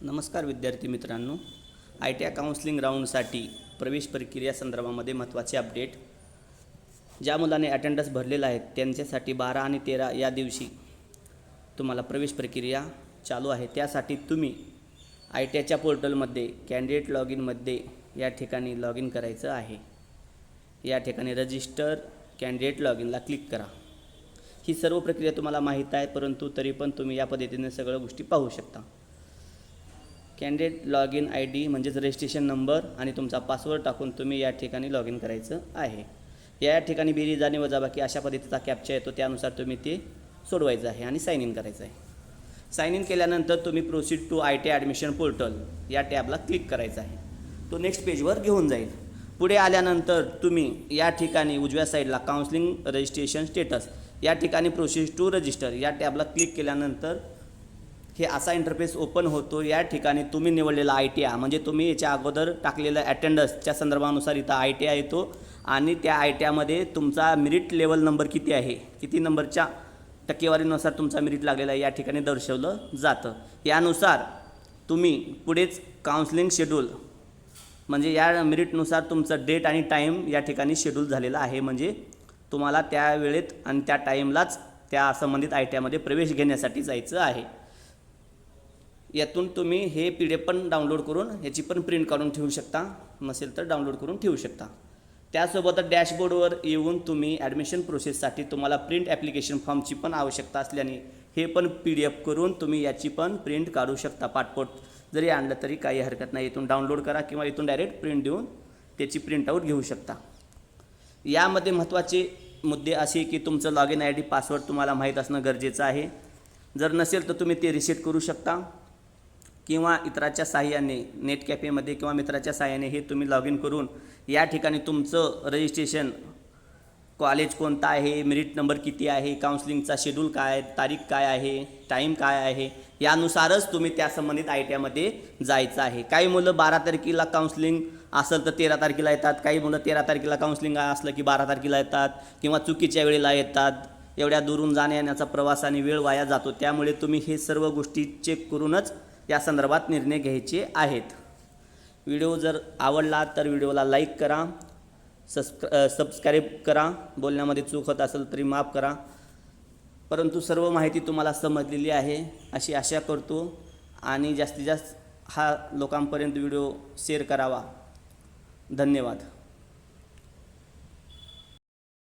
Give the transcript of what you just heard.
नमस्कार विद्यार्थी मित्रांनो, ITI काउन्सिलिंग राऊंडसाठी प्रवेश प्रक्रिया संदर्भामध्ये महत्त्वाचे अपडेट. ज्या मुलाने अटेंडन्स भरलेला आहे त्यांच्यासाठी 12 आणि 13 या दिवशी तुम्हाला प्रवेश प्रक्रिया चालू आहे. त्यासाठी तुम्ही ITIच्या पोर्टलमध्ये कॅन्डिडेट लॉग इनमध्ये या ठिकाणी लॉग इन करायचं आहे. या ठिकाणी रजिस्टर कॅन्डिडेट लॉग इनला क्लिक करा. ही सर्व प्रक्रिया तुम्हाला माहीत आहे, परंतु तरी पण तुम्ही या पद्धतीने सगळ्या गोष्टी पाहू शकता. कॅन्डिडेट लॉग इन ID म्हणजेच रजिस्ट्रेशन नंबर आणि तुमचा पासवर्ड टाकून तुम्ही या ठिकाणी लॉग इन करायचं आहे. या ठिकाणी बेरीज आणि वजाबाकी अशा पद्धतीचा कॅप्चा येतो, त्यानुसार तुम्ही ते सोडवायचं आहे आणि साइन इन करायचं आहे. साइन इन केल्यानंतर तुम्ही proceed to ITI admission portal या टॅबला क्लिक करायचं आहे. तो नेक्स्ट पेजवर घेऊन जाईल. पुढे आल्यानंतर तुम्ही या ठिकाणी उजव्या साईडला काउन्सिलिंग रजिस्ट्रेशन स्टेटस या ठिकाणी प्रोसीड टू रजिस्टर या टॅबला क्लिक केल्यानंतर हे असा इंटरफेस ओपन होतो. या ठिकाणी तुम्ही निवडलेला ITI म्हणजे तुम्ही याच्या अगोदर टाकलेल्या अटेंडन्सच्या संदर्भानुसार इथं ITI येतो आणि त्या ITIमध्ये तुमचा मेरिट लेवल नंबर किती आहे, किती नंबरच्या टक्केवारीनुसार तुमचा मेरिट लागलेला आहे या ठिकाणी दर्शवलं जातं. यानुसार तुम्ही पुढेच काउन्सिलिंग शेड्यूल म्हणजे या मेरिटनुसार तुमचं डेट आणि टाईम या ठिकाणी शेड्यूल झालेला आहे. म्हणजे तुम्हाला त्या वेळेत आणि त्या टाईमलाच त्या संबंधित ITIमध्ये प्रवेश घेण्यासाठी जायचं आहे. यातून तुम्ही हे PDF पण डाउनलोड करून याची पण प्रिंट काढून ठेवू शकता, नसेल तर डाउनलोड करून ठेवू शकता. त्यासोबतच डॅशबोर्डवर येऊन तुम्ही ॲडमिशन प्रोसेससाठी तुम्हाला प्रिंट ॲप्लिकेशन फॉर्मची पण आवश्यकता असल्याने हे पण PDF करून तुम्ही याची पण प्रिंट काढू शकता. पाठपोट जरी आणलं तरी काही हरकत नाही. इथून डाउनलोड करा किंवा इथून डायरेक्ट प्रिंट देऊन त्याची प्रिंटआउट घेऊ शकता. यामध्ये महत्त्वाचे मुद्दे असे की तुमचं लॉग इन ID पासवर्ड तुम्हाला माहीत असणं गरजेचं आहे. जर नसेल तर तुम्ही ते रिसेट करू शकता किंवा इतराच्या साहाय्याने नेट कॅफेमध्ये किंवा मित्राच्या साहाय्याने हे तुम्ही लॉग इन करून या ठिकाणी तुमचं रजिस्ट्रेशन, कॉलेज कोणतं आहे, मेरिट नंबर किती आहे, काउन्सिलिंगचा शेड्यूल काय, तारीख काय आहे, टाईम काय आहे यानुसारच तुम्ही त्या संबंधित ITIमध्ये जायचं आहे. काही मुलं 12 तारखेला काउन्सिलिंग असेल तर 13 तारखेला येतात, काही मुलं 13 तारखेला काउन्सिलिंग असलं की 12 तारखेला येतात किंवा चुकीच्या वेळेला येतात. एवढ्या दूरून जाण्या येण्याचा प्रवास आणि वेळ वाया जातो. त्यामुळे तुम्ही हे सर्व गोष्टी चेक करूनच या संदर्भात निर्णय घ्यायचे आहेत. व्हिडिओ जर आवडला तर व्हिडिओला लाईक करा, सबस्क्राईब करा. बोलण्यामध्ये चूक होत असेल तरी माफ करा, परंतु सर्व माहिती तुम्हाला समजलेली आहे अशी आशा करतो आणि जास्तीत जास्त हा लोकांपर्यंत व्हिडिओ शेअर करावा. धन्यवाद.